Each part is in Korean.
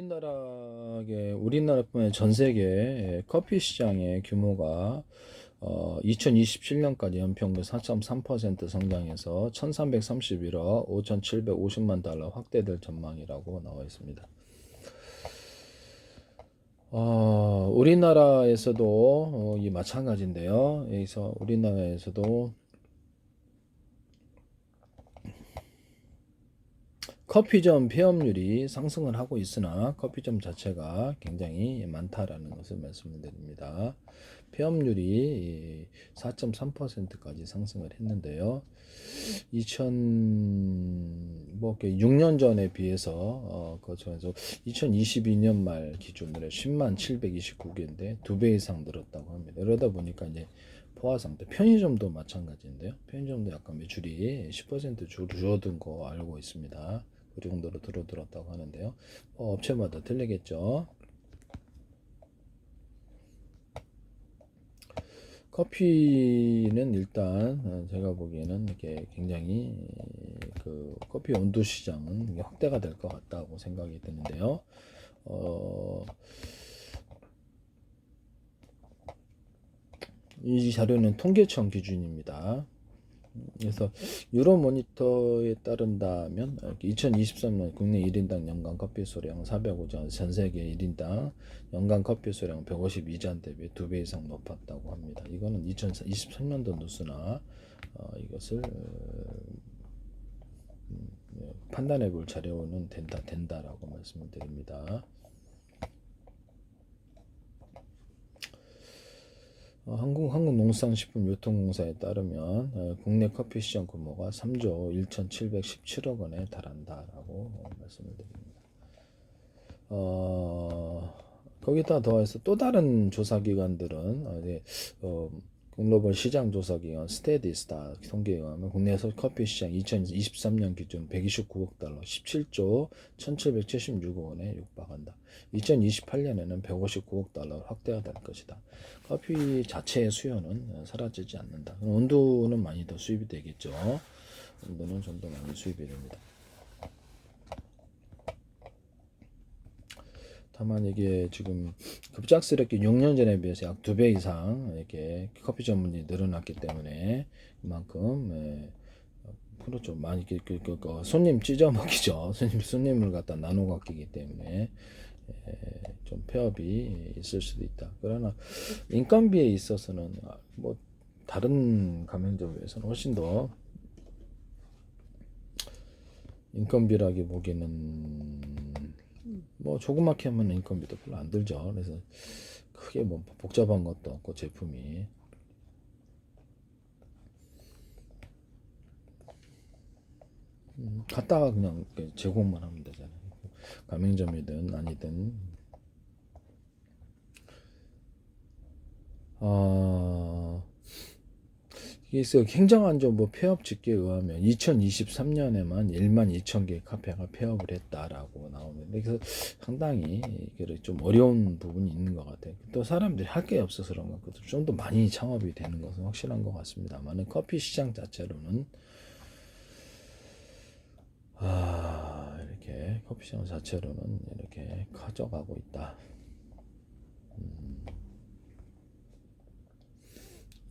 우리나라뿐만 아니라 전 세계 커피 시장의 규모가 2027년까지 연평균 4.3% 성장해서 1331억 5750만 달러 확대될 전망이라고 나와 있습니다. 우리나라에서도 이 마찬가지인데요. 여기서 우리나라에서도 커피점 폐업률이 상승을 하고 있으나 커피점 자체가 굉장히 많다라는 것을 말씀을 드립니다. 폐업률이 4.3%까지 상승을 했는데요. 6년 전에 비해서 그래서 2022년 말 기준으로 10만 729개인데 2배 이상 늘었다고 합니다. 이러다 보니까 이제 포화 상태. 편의점도 마찬가지인데요. 편의점도 약간 매출이 10% 줄어든 거 알고 있습니다. 그 정도로 줄어들었다고 하는데요. 업체마다 틀리겠죠. 커피는 일단 제가 보기에는 이게 굉장히 그 커피 온도 시장은 확대가 될 것 같다고 생각이 드는데요. 이 자료는 통계청 기준입니다. 그래서 유로모니터에 따른다면 2023년 국내 1인당 연간 커피 수량 405잔, 전 세계 1인당 연간 커피 수량 152잔 대비 2배 이상 높았다고 합니다. 이거는 2023년도 누수나 이것을 판단해 볼 자료는 된다라고 말씀을 드립니다. 한국농수산식품유통공사에 따르면 국내 커피 시장 규모가 3조 1,717억 원에 달한다라고 말씀을 드립니다. 거기다 더해서 또 다른 조사기관들은 글로벌 시장 조사기관 스테디스타 통계에 의하면 국내에서 커피 시장 2023년 기준 129억 달러, 17조 1,776억 원에 육박한다. 2028년에는 159억 달러 확대가 될 것이다. 커피 자체의 수요는 사라지지 않는다. 원두는 많이 더 수입이 되겠죠. 원두는 좀 더 많이 수입이 됩니다. 다만 이게 지금 급작스럽게 6년 전에 비해서 약 2배 이상 이렇게 커피 전문이 늘어났기 때문에 그만큼 그렇죠. 많이 손님 찢어 먹기죠. 손님을 갖다 나눠 갖기기 때문에 좀 폐업이 있을 수도 있다. 그러나 인건비에 있어서는 뭐 다른 가맹점에 비해서는 훨씬 더 인건비라기 보기에는 뭐 조그맣게 하면 인건비도 별로 안 들죠. 그래서 크게 뭐 복잡한 것도 없고 제품이 갖다가 그냥 제공만 하면 되잖아요. 가맹점이든 아니든 그래서 행정안전부 폐업 집계에 의하면 2023년에만 1만 2천 개의 카페가 폐업을 했다라고 나오는데 그래서 상당히 좀 어려운 부분이 있는 것 같아요. 또 사람들이 할 게 없어서 그런 것 같고 좀 더 많이 창업이 되는 것은 확실한 것 같습니다만 커피 시장 자체로는 이렇게 커피 시장 자체로는 이렇게 커져가고 있다.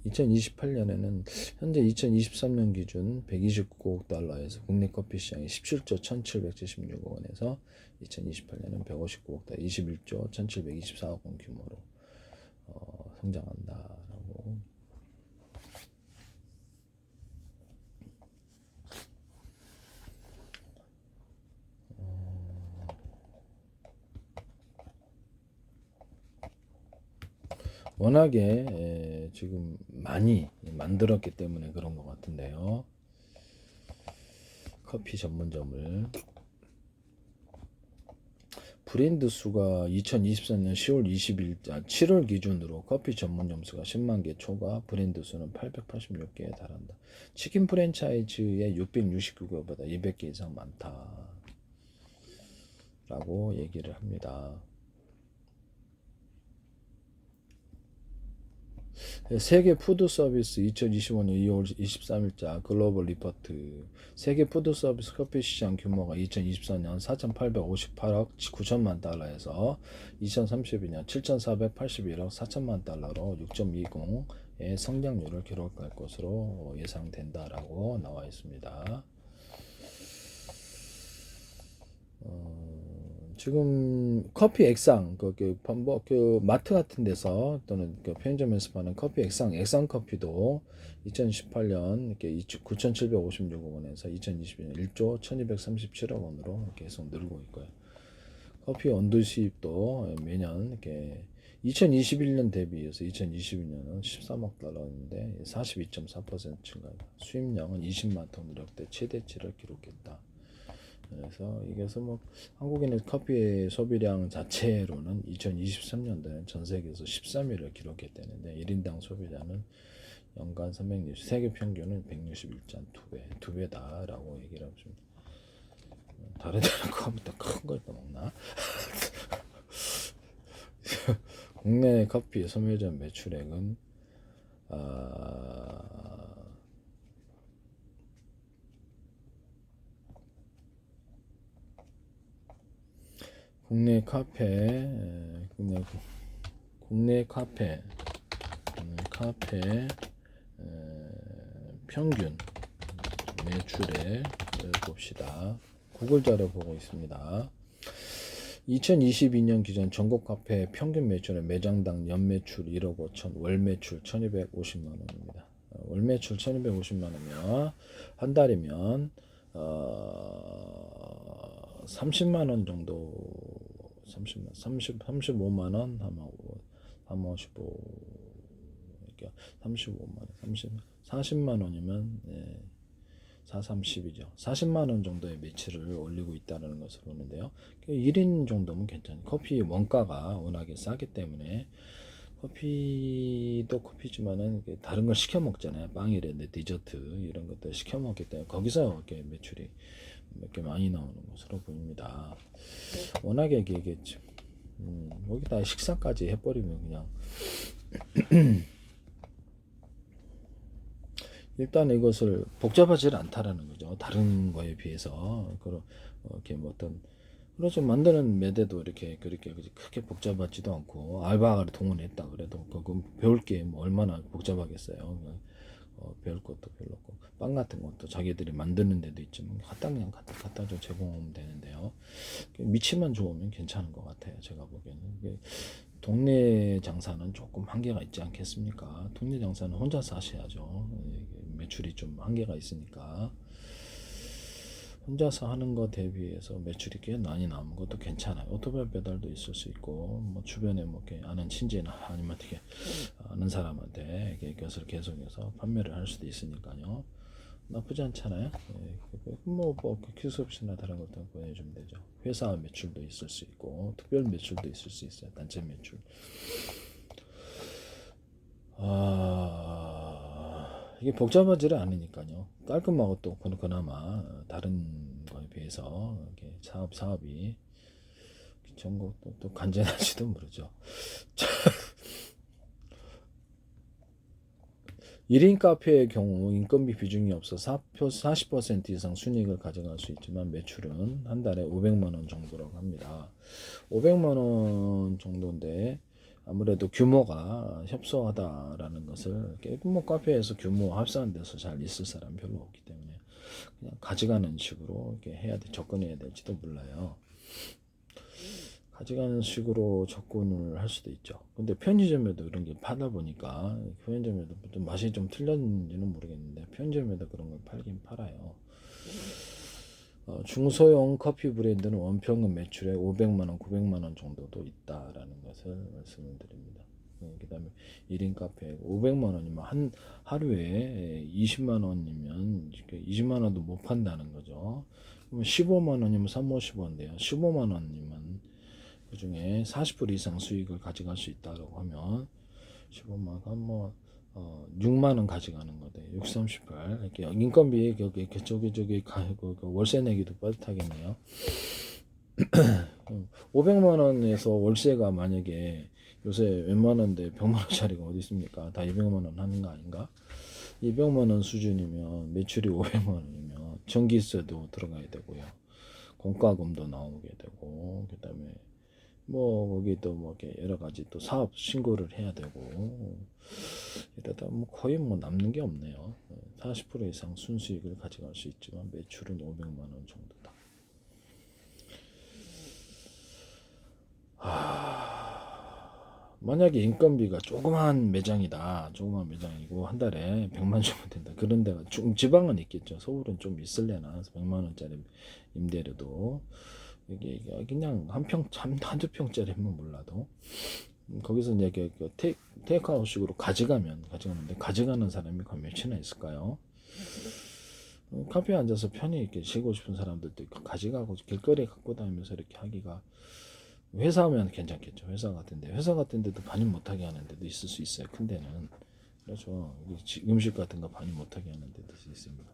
2028년에는 현재 2023년 기준 129억 달러에서 국내 커피 시장이 17조 1,776억 원에서 2028년은 159억 달러, 21조 1,724억 원 규모로 성장한다라고. 워낙에 지금 많이 만들었기 때문에 그런 것 같은데요. 커피 전문점을 브랜드 수가 2024년 10월 7월 기준으로 커피 전문점 수가 10만 개 초과, 브랜드 수는 886개에 달한다. 치킨 프랜차이즈의 669개보다 200개 이상 많다라고 얘기를 합니다. 세계 푸드 서비스 2025년 2월 23일자 글로벌 리포트. 세계 푸드 서비스 커피 시장 규모가 2024년 4,858억 9천만 달러에서 2032년 7,481억 4천만 달러로 6.20의 성장률을 기록할 것으로 예상된다라고 나와 있습니다. 지금 커피 액상 그 마트 같은 데서 또는 그 편의점에서 파는 커피 액상 커피도 2018년 이렇게 9,756억 원에서 2022년 1조 1,237억 원으로 계속 늘고 있고요. 커피 원두 수입도 매년 이렇게 2021년 대비해서 2022년은 13억 달러인데 42.4% 증가. 수입량은 20만 톤 역대 최대치를 기록했다. 그래서 이게서 뭐 한국인의 커피의 소비량 자체로는 2023년도에 전 세계에서 13위를 기록했다는데 1인당 소비량은 연간 360, 세계 평균은 161.2배, 2배다라고 얘기를 하고 있습니다. 다른 데는 커피보다 큰 걸 떠먹나? 국내 커피 소매점 매출액은 국내 카페 평균 매출액을 봅시다. 구글 자료 보고 있습니다. 2022년 기준 전국 카페 평균 매출은 매장당 연매출 1억 5천, 월매출 1250만 원입니다. 월매출 1250만 원이면 한 달이면 30만 원 정도, 35만 원 하면 35, 이렇게 35만 원, 40만 원이면 430이죠. 40만 원 정도의 매출을 올리고 있다는 것을 보는데요. 1인 정도면 괜찮아요. 커피 원가가 워낙에 싸기 때문에 커피도 커피지만은 다른 걸 시켜 먹잖아요. 빵이라든지 디저트 이런 것들 시켜 먹기 때문에 거기서 이렇게 매출이 몇 개 많이 나오는 것으로 보입니다. 워낙에 이게 여기다 식사까지 해버리면 그냥 일단 이것을 복잡하지 않다라는 거죠. 다른 거에 비해서 이렇게 뭐 어떤 그래서 만드는 매대도 이렇게 그렇게 크게 복잡하지도 않고 알바를 동원했다 그래도 그건 배울 게 뭐 얼마나 복잡하겠어요. 배울 것도 별로 없고 빵 같은 것도 자기들이 만드는 데도 있지만 그냥 갖다 좀 제공하면 되는데요. 위치만 좋으면 괜찮은 것 같아요. 제가 보기에는 동네 장사는 조금 한계가 있지 않겠습니까? 동네 장사는 혼자서 하셔야죠. 매출이 좀 한계가 있으니까 혼자서 하는 거 대비해서 매출이 꽤 많이 나오는 것도 괜찮아요. 오토바이 배달도 있을 수 있고 뭐 주변에 뭐 이렇게 아는 친지나 아니면 어떻게 아는 사람한테 이것을 계속해서 판매를 할 수도 있으니까요. 나쁘지 않잖아요. 뭐 큐스업이나 다른 것도 보내주면 되죠. 회사 매출도 있을 수 있고 특별 매출도 있을 수 있어요. 단체 매출. 이게 복잡하지를 않으니까요. 깔끔하고 또 그나마 다른 거에 비해서 이렇게 사업이 전국도 또 간절할지도 모르죠. 1인 카페의 경우 인건비 비중이 없어 40% 이상 순이익을 가져갈 수 있지만 매출은 한 달에 500만 원 정도라고 합니다. 500만 원 정도인데 아무래도 규모가 협소하다라는 것을 뭐 카페에서 규모 합산한 데서 잘 있을 사람 별로 없기 때문에 그냥 가져가는 식으로 이렇게 접근해야 될지도 몰라요. 가져가는 식으로 접근을 할 수도 있죠. 근데 편의점에도 이런 게 파다 보니까 편의점에도 좀 맛이 좀 틀렸는지는 모르겠는데 편의점에도 그런 걸 팔긴 팔아요. 중소형 커피 브랜드는 원평균 매출에 500만 원, 900만 원 정도도 있다라는 것을 말씀을 드립니다. 그 다음에 1인 카페 500만 원이면 하루에 20만 원이면 20만 원도 못 판다는 거죠. 그러면 15만 원이면 350원인데요. 15만 원이면 그 중에 40% 이상 수익을 가져갈 수 있다라고 하면 15만 원, 6만 원 가져가는 거대. 6, 38. 이렇게 인건비 저기 월세 내기도 빠듯하겠네요. 500만 원에서 월세가 만약에 요새 웬만한데 100만 원짜리가 어디 있습니까? 다 200만 원 하는 거 아닌가? 200만 원 수준이면 매출이 500만 원이면 전기세도 들어가야 되고요. 공과금도 나오게 되고 그다음에 뭐 거기 또 뭐 이렇게 여러 가지 또 사업 신고를 해야 되고 이러다 뭐 거의 뭐 남는 게 없네요. 40% 이상 순수익을 가져갈 수 있지만 매출은 500만 원 정도다. 만약에 인건비가 조그만 매장이다. 조그만 매장이고 한 달에 100만 주면 된다. 그런 데가 지방은 있겠죠. 서울은 좀 있을래나. 100만 원짜리 임대료도 이게 그냥 한두 평짜리면 몰라도 거기서 이제 테이크아웃식으로 가져가는데 가져가는 사람이 과연 몇이나 있을까요? 카페에 앉아서 편히 이렇게 쉬고 싶은 사람들도 있고 가져가고 길거리에 갖고 다니면서 이렇게 하기가 회사면 괜찮겠죠. 회사 같은 데도 반입 못하게 하는 데도 있을 수 있어요. 큰 데는. 그렇죠. 음식 같은 거 반입 못하게 하는 데도 있습니다.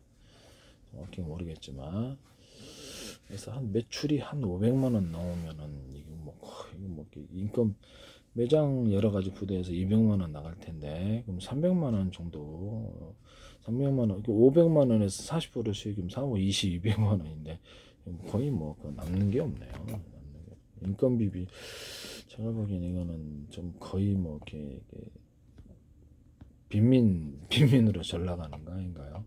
정확히 모르겠지만 그래서 한 매출이 한 500만 원 나오면은 이거 뭐 인건 매장 여러 가지 부대에서 200만 원 나갈 텐데 그럼 300만 원 정도 300만 원 500만 원에서 40% 수익이면 3, 5, 20, 200만 원인데 거의 뭐 남는 게 없네요. 인건비비 제가 보기엔 이거는 좀 거의 뭐 이렇게 빈민으로 잘 나가는 거 아닌가요?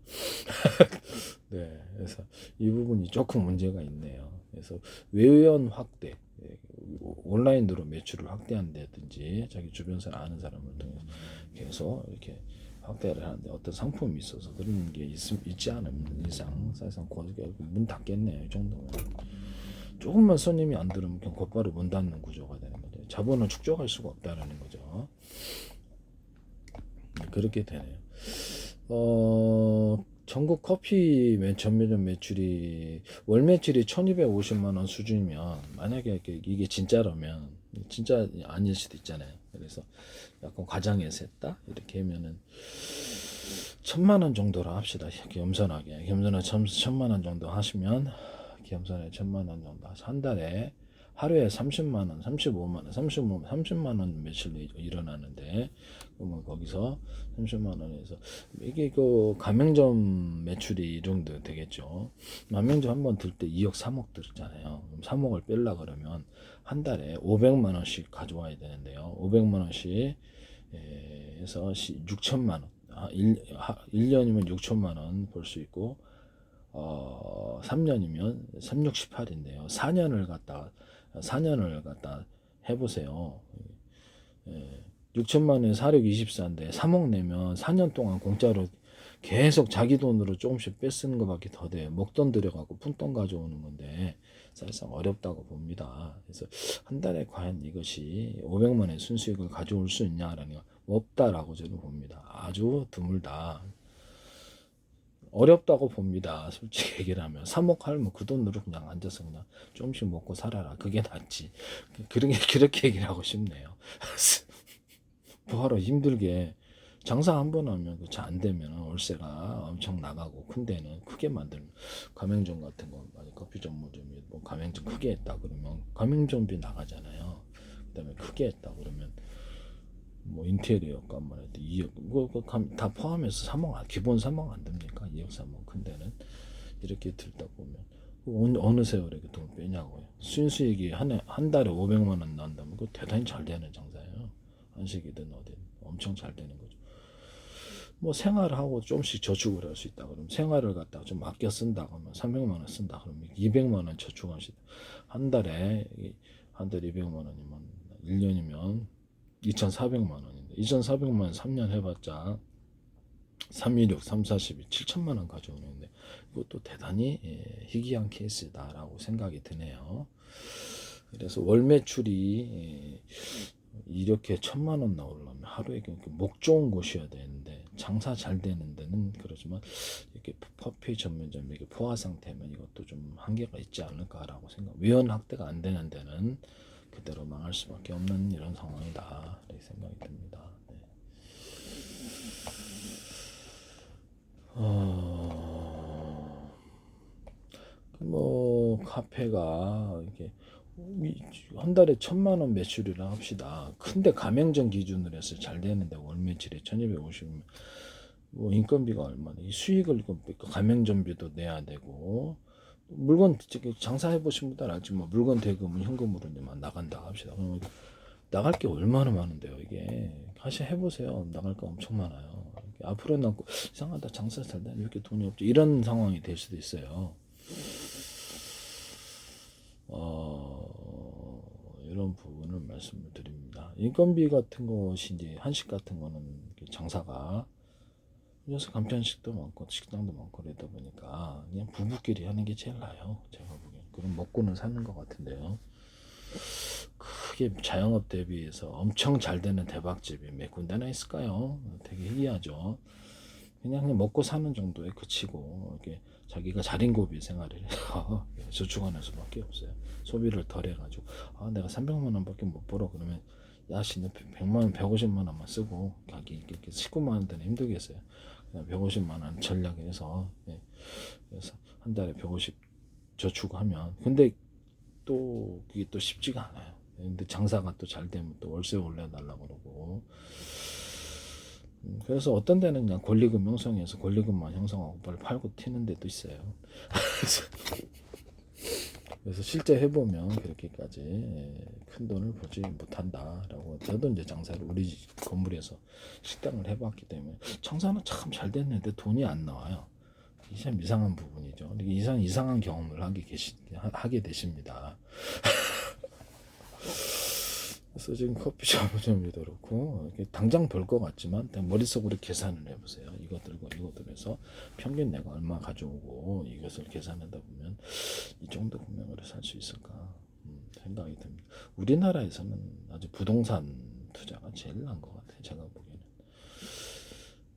네, 그래서 이 부분이 조금 문제가 있네요. 그래서 외연 확대, 온라인으로 매출을 확대한다든지 자기 주변 사람 아는 사람을 통해서 계속 이렇게 확대를 하는데 어떤 상품이 있어서 그런 게 있지 않은 이상 사실상 문 닫겠네요. 이 정도면. 조금만 손님이 안 들으면 그냥 곧바로 문 닫는 구조가 되는 거죠. 자본을 축적할 수가 없다는 거죠. 그렇게 되네요. 전국 커피 전매점 매출이 월 매출이 1250만 원 수준이면 만약에 이게 진짜라면 진짜 아닐 수도 있잖아요. 그래서 약간 과장해서 했다 이렇게 하면은 1000만 원 정도로 합시다. 겸손하게 1000만 원 정도 하시면 겸손하게 1000만 원 정도 한 달에 하루에 30만 원, 35만 원, 30만 원 매출이 일어나는데 그러면 거기서 30만 원에서 이게 그 가맹점 매출이 이 정도 되겠죠. 가맹점 한번 들 때 2억, 3억 들었잖아요. 그럼 3억을 뺄라 그러면 한 달에 500만 원씩 가져와야 되는데요. 500만 원씩 해서 6천만 원. 1년이면 6천만 원 벌 수 있고 3년이면 3, 6, 18인데요. 4년을 갖다 해보세요. 6천만 원에 4, 6, 24인데 3억 내면 4년 동안 공짜로 계속 자기 돈으로 조금씩 뺏쓰는 것밖에 더 돼요. 먹돈 들여갖고 푼돈 가져오는 건데 사실상 어렵다고 봅니다. 그래서 한 달에 과연 이것이 500만 원의 순수익을 가져올 수 있냐라는 거 없다라고 저는 봅니다. 아주 드물다. 어렵다고 봅니다. 솔직히 얘기를 하면 3억 하면 그 돈으로 그냥 앉아서 그냥 조금씩 먹고 살아라. 그게 낫지. 그렇게 얘기를 하고 싶네요. 뭐하러 힘들게 장사 한 번 하면 그 잘 안 되면 월세가 엄청 나가고 큰 데는 크게 만들면 가맹점 같은 거 많이 커피 전문점이 뭐 가맹점 크게 했다 그러면 가맹점비 나가잖아요. 그다음에 크게 했다 그러면 뭐 인테리어 값만 해도 2억 다 포함해서 3억 기본 3억 안 됩니까? 2억 3억 큰 데는 이렇게 들다 보면 어느 세월에 그 돈 빼냐고요. 순수익이 한 달에 500만 원 난다면 그거 대단히 잘 되는 장사예요. 한식이든 어디든 엄청 잘 되는 거죠. 뭐 생활을 하고 좀씩 저축을 할 수 있다 그러면 생활을 갖다가 좀 아껴 쓴다 그러면 300만 원 쓴다 그러면 200만 원 저축하시다. 한 달에 200만 원이면 1년이면 2,400만 원인데 2,400만 원 3년 해봤자 316, 3, 42, 7천만 원 가져오는데 이것도 대단히 희귀한 케이스다라고 생각이 드네요. 그래서 월 매출이 이렇게 1,000만 원 나오려면 하루에 목 좋은 곳이어야 되는데 장사 잘 되는 데는 그렇지만 이렇게 커피 전문점 이렇게 포화 상태면 이것도 좀 한계가 있지 않을까라고 생각. 위원 확대가 안 되는 데는 그대로 망할 수밖에 없는 이런 상황이다 이렇게 생각이 듭니다. 네. 뭐 카페가 이렇게 한 달에 1,000만 원 매출이라 합시다. 근데 가맹점 기준으로 해서 잘 되는데 월 매출이 1,250만, 뭐 인건비가 얼마나, 이 수익을 가맹점비도 내야 되고, 물건 장사해 보신 분들 알지, 뭐 물건 대금은 현금으로만 나간다 합시다. 그럼 나갈 게 얼마나 많은데요, 이게. 다시 해보세요. 나갈 거 엄청 많아요. 앞으로 남고 이상하다, 장사 잘 되면 이렇게 돈이 없지, 이런 상황이 될 수도 있어요. 이런 부분을 말씀을 드립니다. 인건비 같은 것이 이제 한식 같은 거는 장사가 그래서 간편식도 많고 식당도 많고 그러다 보니까 그냥 부부끼리 하는 게 제일 나아요. 제가 보기엔. 그럼 먹고는 사는 것 같은데요. 크게 자영업 대비해서 엄청 잘 되는 대박집이 몇 군데나 있을까요? 되게 희귀하죠. 그냥 먹고 사는 정도에 그치고 이렇게 자기가 자린고비 생활을 해서 저축하는 수밖에 없어요. 소비를 덜 해가지고 내가 300만 원밖에 못 벌어 그러면 야씨 너 100만 원 150만 원만 쓰고 가기 이렇게 19만 원 되는 힘들겠어요. 그냥 150만 원 전략해서 그래서 한 달에 150 저축하면 근데 또 그게 또 쉽지가 않아요. 근데 장사가 또 잘 되면 또 월세 올려달라고 그러고 그래서 어떤 데는 그냥 권리금 형성해서 권리금만 형성하고 빨리 팔고 튀는 데도 있어요. 그래서 실제 해보면 그렇게까지 큰 돈을 벌지 못한다라고. 저도 이제 장사를 우리 건물에서 식당을 해봤기 때문에 장사는 참 잘 됐는데 돈이 안 나와요. 이게 참 이상한 부분이죠. 이상한 경험을 하게 되십니다. 그래서 지금 커피숍도 그렇고 당장 벌 것 같지만 머릿속으로 계산을 해보세요. 이것들과 이것들에서 평균 내가 얼마 가져오고 이것을 계산하다 보면 이 정도 금액으로 살 수 있을까 생각이 듭니다. 우리나라에서는 아주 부동산 투자가 제일 나은 것 같아요. 제가 보기에는.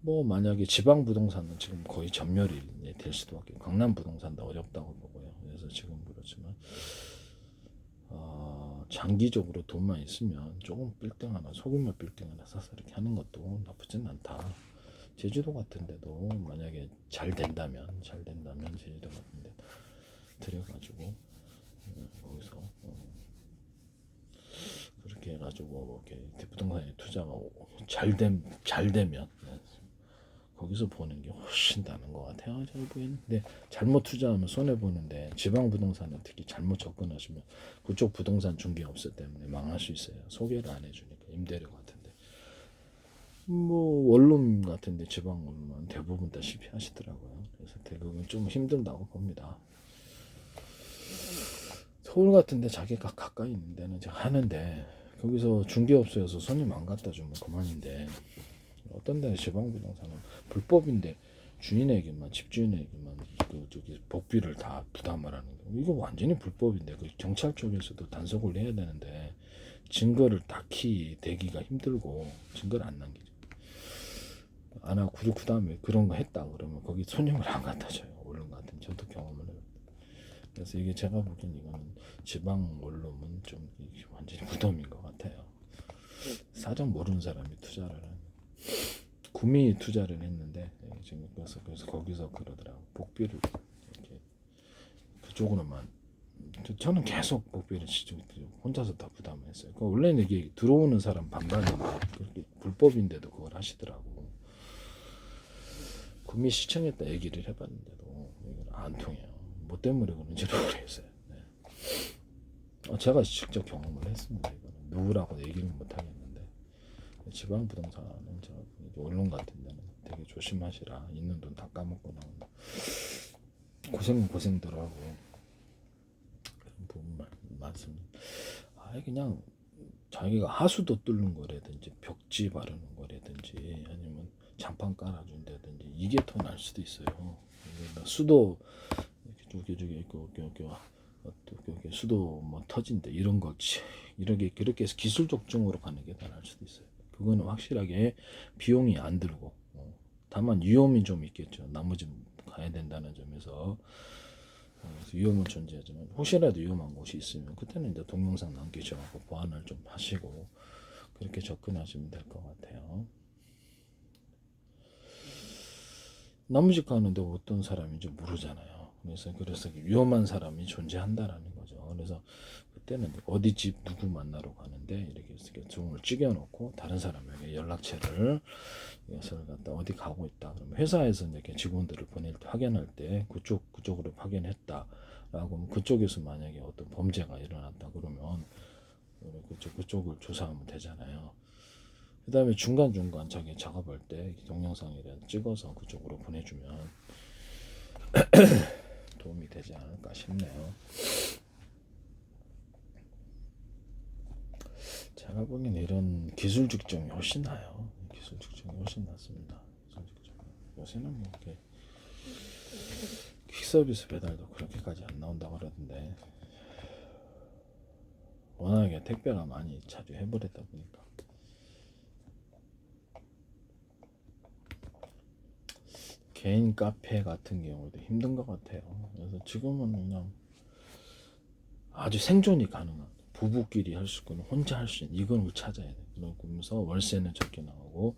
뭐 만약에 지방 부동산은 지금 거의 전멸이 될 수밖에. 강남 부동산도 어렵다고 보고요. 그래서 지금 그렇지만 장기적으로 돈만 있으면 조금 빌딩 하나, 소규모 빌딩 하나 사서 이렇게 하는 것도 나쁘진 않다. 제주도 같은 데도 만약에 잘 된다면 제주도 같은 데 들여가지고 거기서 그렇게 해가지고 이렇게 부동산에 투자가 잘 되면 거기서 보는 게 훨씬 나은 것 같아요. 제가 보기에는. 근데 잘못 투자하면 손해 보는데 지방 부동산은 특히 잘못 접근하시면 그쪽 부동산 중개업소 때문에 망할 수 있어요. 소개를 안 해주니까 임대료 같은데. 뭐 원룸 같은데 지방 원룸은 대부분 다 실패하시더라고요. 그래서 대부분 좀 힘들다고 봅니다. 서울 같은데 자기가 가까이 있는 데는 제가 하는데 거기서 중개업소에서 손님 안 갖다 주면 그만인데 어떤 데는 지방 부동산은 불법인데 주인에게만 집주인에게만 저기 복비를 다 부담을 하는 거 이거 완전히 불법인데 그 경찰 쪽에서도 단속을 해야 되는데 증거를 딱히 대기가 힘들고 증거를 안 남기죠. 안 하고 그 다음에 그런 거 했다 그러면 거기 손님을 안 갖다 줘요. 원룸 같은 저도 경험을 해요. 그래서 이게 제가 보기엔 이거는 지방 원룸은 좀 완전히 무덤인 것 같아요. 사정 모르는 사람이 투자를 하는. 구미 투자를 했는데 지금 그래서 거기서 그러더라고. 복비를 이렇게 그쪽으로만 저는 계속 복비를 혼자서 다 부담을 했어요. 그러니까 원래는 이게 들어오는 사람 반반인데 그렇게 불법인데도 그걸 하시더라고. 구미 시청에다 얘기를 해봤는데도 이건 안 통해요. 뭐 때문에 그런지를 모르겠어요. 네. 제가 직접 경험을 했습니다. 이거는 누구라고 얘기는 못 하겠는데 지방 부동산은 제가 원룸 같은 데는 되게 조심하시라. 있는 돈 다 까먹고 나온다. 고생들하고 그런 부분 많습니다. 그냥 자기가 하수도 뚫는 거라든지 벽지 바르는 거라든지 아니면 장판 깔아준다든지 이게 더 나을 수도 있어요. 수도 저기 수도 뭐 터진다 이런 거 이렇게 그렇게 해서 기술적 적으로 가는 게 더 나을 수도 있어요. 그거는 확실하게 비용이 안 들고 다만 위험이 좀 있겠죠. 나머지 가야 된다는 점에서 위험은 존재하지만 혹시라도 위험한 곳이 있으면 그때는 이제 동영상 남기셔서 보완을 좀 하시고 그렇게 접근하시면 될 것 같아요. 나무집 가는데 어떤 사람인지 모르잖아요. 그래서 위험한 사람이 존재한다라는 거죠. 그래서 그때는 어디 집 누구 만나러 가는데 이렇게 종을 찍어놓고 다른 사람에게 연락처를 이것을 갖다 어디 가고 있다. 그러면 회사에서 이렇게 직원들을 보낼 때 확인할 때 그쪽으로 확인했다라고 하면 그쪽에서 만약에 어떤 범죄가 일어났다 그러면 그쪽을 조사하면 되잖아요. 그 다음에 중간중간 자기 작업할 때 동영상이라도 찍어서 그쪽으로 보내주면 도움이 되지 않을까 싶네요. 제가 보기엔 이런 기술 직종이 훨씬 나요. 기술 직종이 훨씬 낫습니다. 요새는 뭐 이렇게 퀵서비스 배달도 그렇게까지 안 나온다고 그러던데 워낙에 택배가 많이 자주 해버렸다 보니까 개인 카페 같은 경우도 힘든 것 같아요. 그래서 지금은 그냥 아주 생존이 가능한 부부끼리 할 수 있고 혼자 할 수 있는 이걸 찾아야 돼. 그러면서 월세는 적게 나오고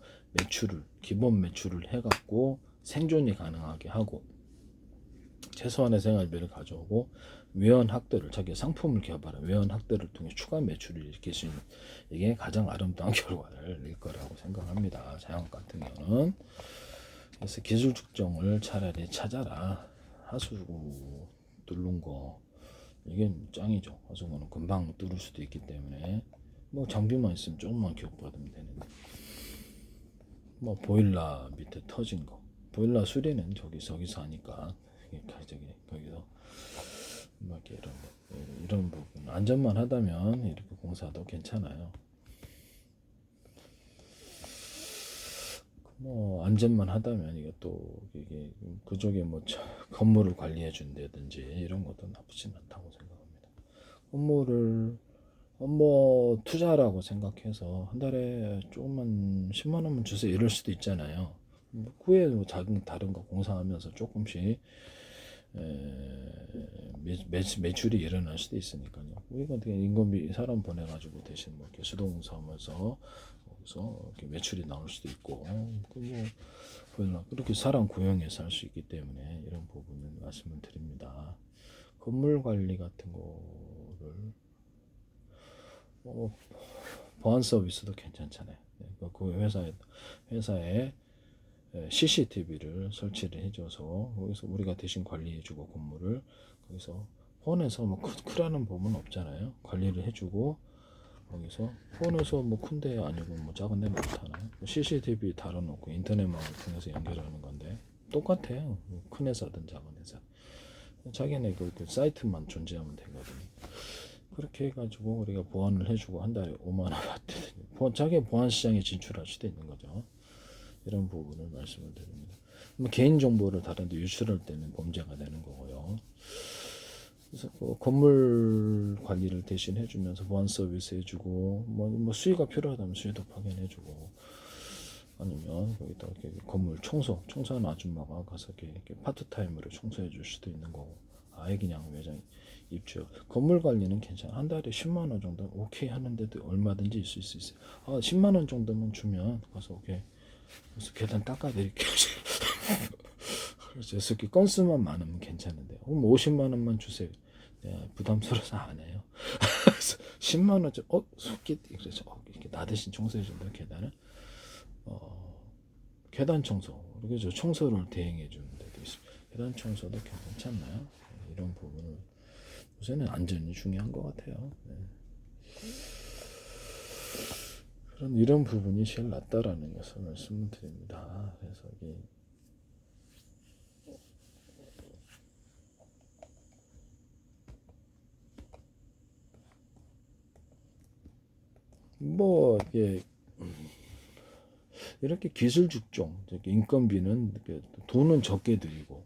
기본 매출을 해갖고 생존이 가능하게 하고 최소한의 생활비를 가져오고 외연학대를 자기 상품을 개발한 외연학대를 통해 추가 매출을 일으킬 수 있는 이게 가장 아름다운 결과를 낼 거라고 생각합니다. 자영업 같은 경우는. 그래서 기술 측정을 차라리 찾아라. 하수구 뚫는 거 이게 짱이죠. 하수구는 금방 뚫을 수도 있기 때문에 뭐 장비만 있으면 조금만 교육받으면 되는데 뭐 보일러 밑에 터진 거 보일러 수리는 저기서 하니까 거기서 막 이런 부분 안전만 하다면 이렇게 공사도 괜찮아요. 뭐 안전만 하다면 이게 그쪽에 뭐 건물을 관리해 준다든지 이런 것도 나쁘진 않다고 생각합니다. 건물을 뭐 투자라고 생각해서 한 달에 조금만 10만 원만 주세요 이럴 수도 있잖아요. 후에 뭐 다른 거 공사하면서 조금씩 매출이 일어날 수도 있으니까요. 우리가 인건비 사람 보내가지고 대신 뭐 이렇게 수동공사하면서 거기서 이렇게 매출이 나올 수도 있고, 그렇게 사람 고용해서 할 수 있기 때문에 이런 부분을 말씀을 드립니다. 건물 관리 같은 거를 보안 서비스도 괜찮잖아요. 그 회사에 CCTV를 설치를 해줘서 거기서 우리가 대신 관리해주고 건물을 거기서 폰에서 뭐 크라는 부분 없잖아요. 관리를 해주고 거기서 폰에서 뭐 큰데 아니고 뭐 작은 데 많잖아요. CCTV 달아놓고 인터넷망을 통해서 연결하는 건데 똑같아요. 큰 회사든 작은 회사. 자기네 그 사이트만 존재하면 되거든요. 그렇게 해가지고 우리가 보안을 해주고 한 달에 5만 원 받거든요. 자기 보안 시장에 진출할 수도 있는 거죠. 이런 부분을 말씀을 드립니다. 뭐 개인 정보를 다른데 유출할 때는 범죄가 되는 거고요. 그래서 그 건물 관리를 대신 해주면서 보안 서비스 해주고 뭐 수위가 필요하다면 수위도 확인해주고 아니면 거기다 이렇게 건물 청소하는 아줌마가 가서 이렇게 파트타임으로 청소해줄 수도 있는 거고 아예 그냥 매장 입주 건물 관리는 괜찮아. 한 달에 10만 원 정도 오케이 하는데도 얼마든지 있을 수 있어요. 10만 원 정도만 주면 가서 오케이 그래서 계단 닦아드릴게요. 그래서 이렇게 건수만 많으면 괜찮은데 그럼 50만 원만 주세요. 부담스러워서 안 해요. 10만 원 좀 속기 그래서 이렇게 나 대신 청소해 준다 계단은 계단 청소 그래서 청소를 대행해 주는 데도 있습니다. 계단 청소도 괜찮나요? 이런 부분을 요새는 안전이 중요한 것 같아요. 이런 부분이 제일 낫다라는 것을 말씀을 드립니다. 그래서 이게 뭐 이렇게 기술 직종 인건비는 돈은 적게 들이고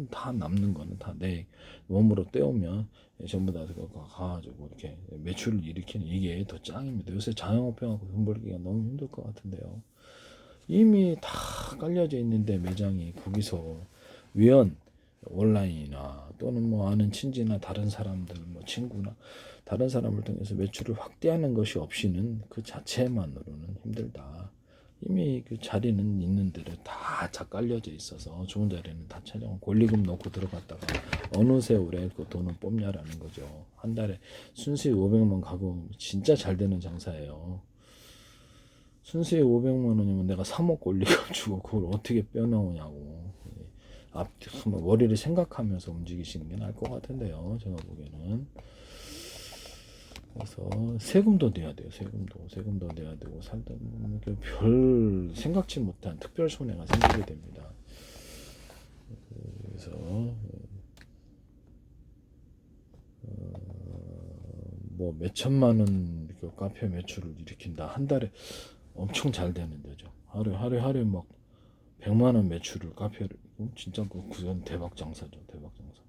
다 남는 거는 다 내 몸으로 떼오면 전부 다 가가지고 이렇게 매출을 일으키는 이게 더 짱입니다. 요새 자영업형하고 돈 벌기가 너무 힘들 것 같은데요. 이미 다 깔려져 있는데 매장이 거기서 온라인이나 또는 뭐 아는 친지나 다른 사람들 뭐 친구나 다른 사람을 통해서 매출을 확대하는 것이 없이는 그 자체만으로는 힘들다. 이미 그 자리는 있는 대로 다 깔려져 있어서 좋은 자리는 다 찾아오고 권리금 넣고 들어갔다가 어느 세월에 그 돈을 뽑냐라는 거죠. 한 달에 순수익 500만 가고 진짜 잘 되는 장사예요. 순수익 500만 원이면 내가 3억 권리금 주고 그걸 어떻게 빼놓으냐고. 앞 머리를 생각하면서 움직이시는 게 나을 것 같은데요. 제가 보기에는. 그래서 세금도 내야 돼요. 세금도 내야 되고 살다 보면 별 생각지 못한 특별 손해가 생기게 됩니다. 그래서 뭐 몇천만 원 그 카페 매출을 일으킨다. 한 달에 엄청 잘 되는 데죠. 하루에 막 100만 원 매출을 카페를 진짜 그건 대박 장사죠. 대박 장사.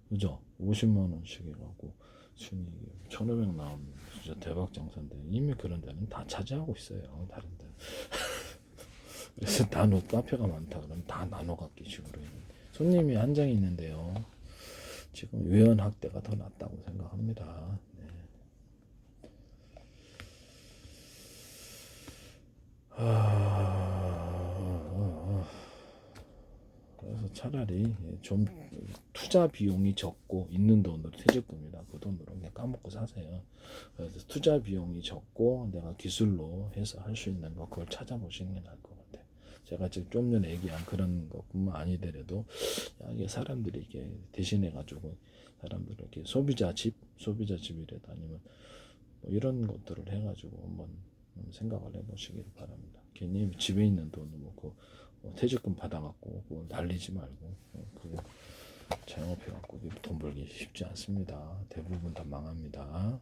그죠? 50만 원씩 해갖고 순이익이 1,500 나오면 진짜 대박 장사인데 이미 그런 데는 다 차지하고 있어요. 다른 데. 그래서 나눠 카페가 많다 그러면 다 나눠 갖기 식으로 있는. 손님이 한 장이 있는데요. 지금 외연 확대가 더 낫다고 생각합니다. 네. 그래서 차라리 좀 투자 비용이 적고 있는 돈으로 퇴직금이다. 그 돈으로 그냥 까먹고 사세요. 그래서 투자 비용이 적고 내가 기술로 해서 할 수 있는 거 그걸 찾아보시는 게 나을 것 같아요. 제가 지금 좀 전에 얘기한 그런 것뿐만 아니더라도 이게 사람들이 이게 대신해 가지고 사람들이 이렇게 소비자 집이라도 아니면 뭐 이런 것들을 해가지고 한번 생각을 해보시길 바랍니다. 괜히 집에 있는 돈을 뭐 퇴직금 받아갖고 그거 날리지 말고 그거 자영업해갖고 돈 벌기 쉽지 않습니다. 대부분 다 망합니다.